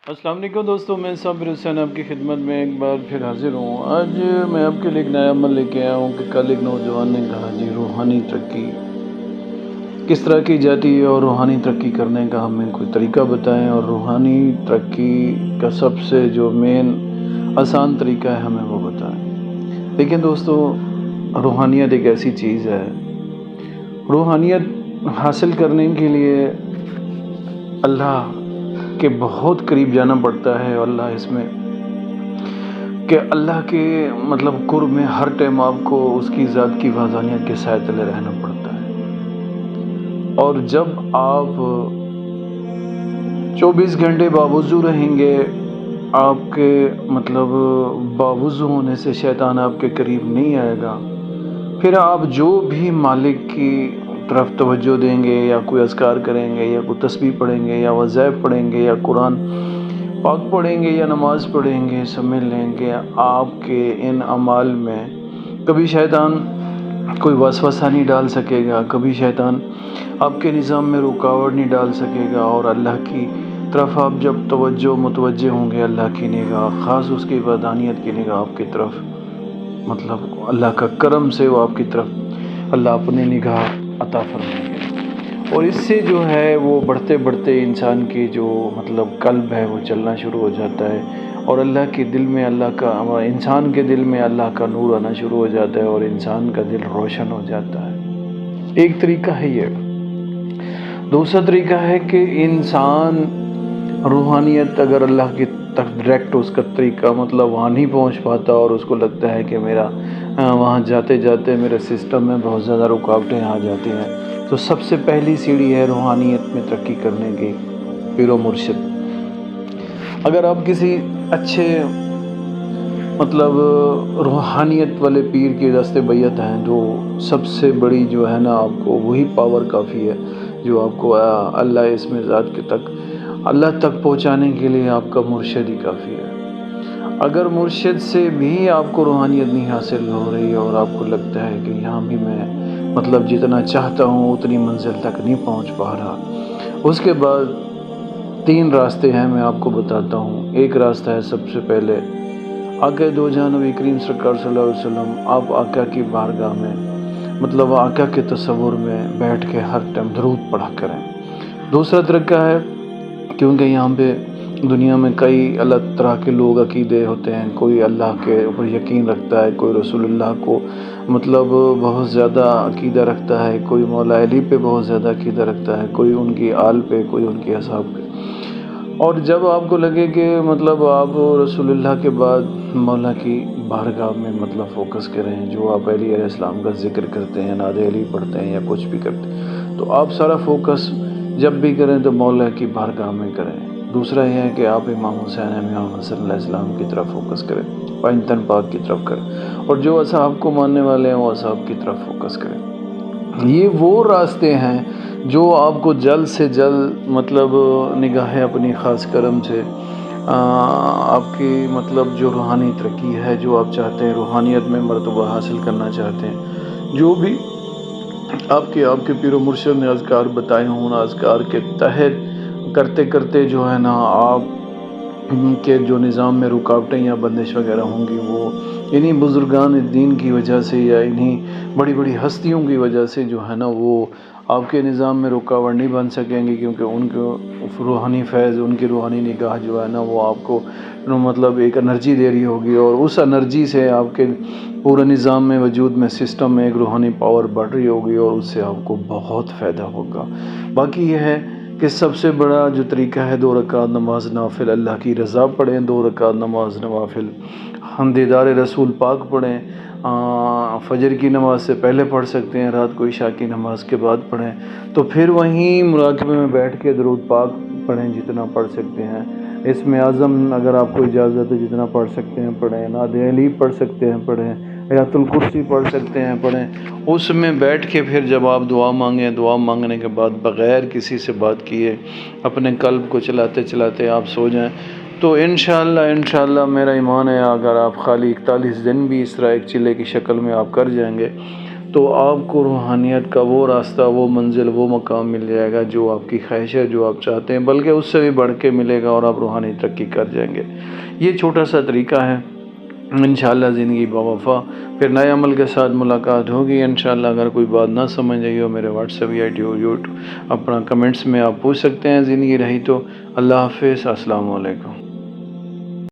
السلام علیکم دوستوں، میں صابر حسین آپ کی خدمت میں ایک بار پھر حاضر ہوں۔ آج میں آپ کے لیے ایک نیا عمل لے کے آیا ہوں کہ کل ایک نوجوان نے کہا جی روحانی ترقی کس طرح کی جاتی ہے اور روحانی ترقی کرنے کا ہمیں کوئی طریقہ بتائیں، اور روحانی ترقی کا سب سے جو مین آسان طریقہ ہے ہمیں وہ بتائیں۔ دیکھیں دوستو، روحانیت ایک ایسی چیز ہے، روحانیت حاصل کرنے کے لیے اللہ کے بہت قریب جانا پڑتا ہے، اور اللہ اس میں کہ اللہ کے قرب میں ہر ٹائم آپ کو اس کی ذات کی وحدانیت کے سائے تلے رہنا پڑتا ہے۔ اور جب آپ 24 گھنٹے باوضو رہیں گے، آپ کے باوضو ہونے سے شیطان آپ کے قریب نہیں آئے گا، پھر آپ جو بھی مالک کی طرف توجہ دیں گے، یا کوئی اذکار کریں گے، یا کوئی تسبیح پڑھیں گے، یا وظائف پڑھیں گے، یا قرآن پاک پڑھیں گے، یا نماز پڑھیں گے، سمجھ لیں گے آپ کے ان اعمال میں کبھی شیطان کوئی وسوسہ نہیں ڈال سکے گا، کبھی شیطان آپ کے نظام میں رکاوٹ نہیں ڈال سکے گا، اور اللہ کی طرف آپ جب متوجہ ہوں گے، اللہ کی نگاہ خاص اس کی وحدانیت کی نگاہ آپ کی طرف، اللہ کا کرم سے وہ آپ کی طرف اللہ اپنی نگاہ عطا فرمائیں گے، اور اس سے جو ہے وہ بڑھتے بڑھتے انسان کی جو قلب ہے وہ چلنا شروع ہو جاتا ہے، اور اللہ کے دل میں انسان کے دل میں اللہ کا نور آنا شروع ہو جاتا ہے، اور انسان کا دل روشن ہو جاتا ہے۔ ایک طریقہ ہے یہ۔ دوسرا طریقہ ہے کہ انسان روحانیت اگر اللہ کی طرف ڈائریکٹ اس کا طریقہ وہاں نہیں پہنچ پاتا، اور اس کو لگتا ہے کہ میرا وہاں جاتے جاتے میرے سسٹم میں بہت زیادہ رکاوٹیں آ جاتی ہیں، تو سب سے پہلی سیڑھی ہے روحانیت میں ترقی کرنے کی پیر و مرشد۔ اگر آپ کسی اچھے روحانیت والے پیر کی دست بیعت ہیں، تو سب سے بڑی جو ہے نا آپ کو وہی پاور کافی ہے جو آپ کو اللہ اس میں ذات کے تک اللہ تک پہنچانے کے لیے آپ کا مرشد ہی کافی ہے۔ اگر مرشد سے بھی آپ کو روحانیت نہیں حاصل ہو رہی، اور آپ کو لگتا ہے کہ یہاں بھی میں جتنا چاہتا ہوں اتنی منزل تک نہیں پہنچ پا رہا، اس کے بعد 3 راستے ہیں، میں آپ کو بتاتا ہوں۔ ایک راستہ ہے سب سے پہلے آقا دو جہاں نبی کریم سرکار صلی اللہ علیہ وسلم، آپ آقا کی بارگاہ میں آقا کے تصور میں بیٹھ کے ہر ٹائم درود پڑھا کریں۔ دوسرا طریقہ ہے، کیونکہ یہاں پہ دنیا میں کئی الگ طرح کے لوگ عقیدے ہوتے ہیں، کوئی اللہ کے اوپر یقین رکھتا ہے، کوئی رسول اللہ کو بہت زیادہ عقیدہ رکھتا ہے، کوئی مولا علی پہ بہت زیادہ عقیدہ رکھتا ہے، کوئی ان کی آل پہ، کوئی ان کے اصحاب پہ۔ اور جب آپ کو لگے کہ آپ رسول اللہ کے بعد مولا کی بارگاہ میں فوکس کریں، جو آپ علی علیہ السلام کا ذکر کرتے ہیں، نعت علی پڑھتے ہیں، یا کچھ بھی کرتے ہیں، تو آپ سارا فوکس جب بھی کریں تو مولا کی بارگاہ میں کریں۔ دوسرا یہ ہے کہ آپ امام حسین امام حسن علیہ السلام کی طرف فوکس کریں، پنج تن پاک کی طرف کریں، اور جو اصحاب کو ماننے والے ہیں وہ اصحاب کی طرف فوکس کریں۔ یہ وہ راستے ہیں جو آپ کو جلد سے جلد نگاہ اپنی خاص کرم سے آپ کی جو روحانی ترقی ہے، جو آپ چاہتے ہیں روحانیت میں مرتبہ حاصل کرنا چاہتے ہیں، جو بھی آپ کے پیر و مرشد نے اذکار بتائے ہوں، اذکار کے تحت کرتے کرتے جو ہے نا آپ کے جو نظام میں رکاوٹیں یا بندش وغیرہ ہوں گی، وہ انہی بزرگان دین کی وجہ سے یا انہی بڑی بڑی ہستیوں کی وجہ سے جو ہے نا وہ آپ کے نظام میں رکاوٹ نہیں بن سکیں گی، کیونکہ ان کو روحانی فیض، ان کی روحانی نگاہ جو ہے نا وہ آپ کو ایک انرجی دے رہی ہوگی، اور اس انرجی سے آپ کے پورے نظام میں وجود میں سسٹم میں ایک روحانی پاور بڑھ رہی ہوگی، اور اس سے آپ کو بہت فائدہ ہوگا۔ باقی یہ ہے کہ سب سے بڑا جو طریقہ ہے 2 رکعت نماز نوافل، اللہ کی رضا پڑھیں، 2 رکعت نماز نوافل ہم دیدار رسول پاک پڑھیں، فجر کی نماز سے پہلے پڑھ سکتے ہیں، رات کو عشاء کی نماز کے بعد پڑھیں، تو پھر وہیں مراقبے میں بیٹھ کے درود پاک پڑھیں جتنا پڑھ سکتے ہیں۔ اسم اعظم اگر آپ کو اجازت ہے جتنا پڑھ سکتے ہیں پڑھیں، نعت علی پڑھ سکتے ہیں پڑھیں، آیت الکرسی پڑھ سکتے ہیں پڑھیں۔ اس میں بیٹھ کے پھر جب آپ دعا مانگیں، دعا مانگنے کے بعد بغیر کسی سے بات کیے اپنے قلب کو چلاتے چلاتے آپ سو جائیں، تو انشاءاللہ میرا ایمان ہے، اگر آپ خالی 41 دن بھی اس طرح ایک چلے کی شکل میں آپ کر جائیں گے، تو آپ کو روحانیت کا وہ راستہ، وہ منزل، وہ مقام مل جائے گا جو آپ کی خواہش ہے، جو آپ چاہتے ہیں، بلکہ اس سے بھی بڑھ کے ملے گا اور آپ روحانی ترقی کر جائیں گے۔ یہ چھوٹا سا طریقہ ہے، انشاءاللہ زندگی بوفا۔ پھر نئے عمل کے ساتھ ملاقات ہوگی انشاءاللہ۔ اگر کوئی بات نہ سمجھ آئی ہو، میرے واٹس ایپ یا یوٹیوب اپنا کمنٹس میں آپ پوچھ سکتے ہیں، زندگی رہی تو۔ اللہ حافظ، السلام علیکم۔